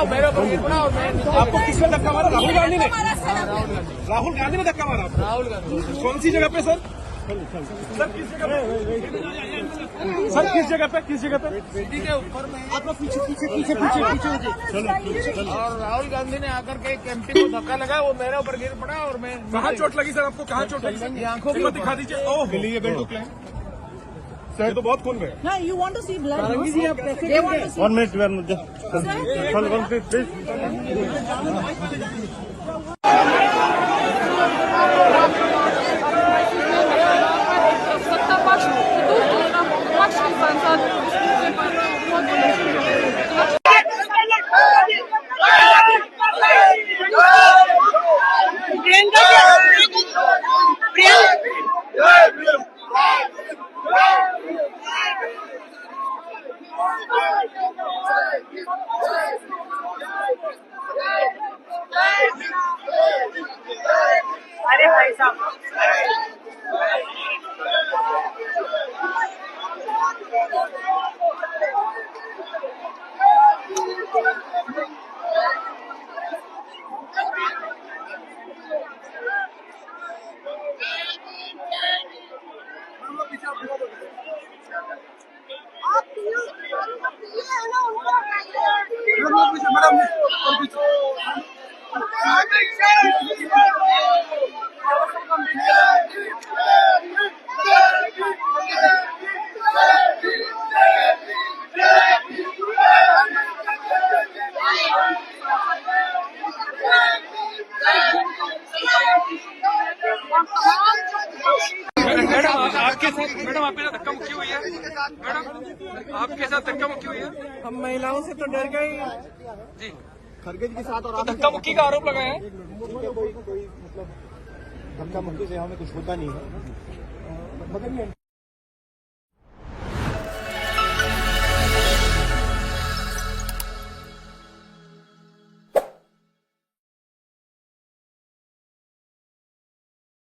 पड़ा, मेरे ऊपर गिर पड़ा और मैं आपको किसने धक्का मारा? राहुल गांधी ने? राहुल गांधी ने धक्का मारा? राहुल गांधी कौन सी जगह पे सर? सर किस जगह पे? सर किस जगह पे? किस जगह पे? सिटी के ऊपर में। आप लोग पीछे पीछे पीछे पीछे पीछे और राहुल गांधी ने आकर के एक एमपी को धक्का लगाया, वो मेरे ऊपर गिर पड़ा और मैं। कहाँ चोट लगी सर आपको? कहाँ चोट लगी? आंखों की दिखा दीजिए। ओह सर तो बहुत खून है। No, you want to see blood? No? They want to see. 1 minute, we are just. One minute, please. सत्ता पक्ष पक्ष की सांसद अरे भाई साहब मैडम आपके साथ धक्का मुक्की हुई है? मैडम आपके साथ धक्का मुक्की हुई है? हम महिलाओं से तो डर गए जी। खरगेज के साथ और तो धक्का मुक्की का आरोप लगाया है? कोई मतलब धक्का मुक्की से हमें कुछ होता नहीं है।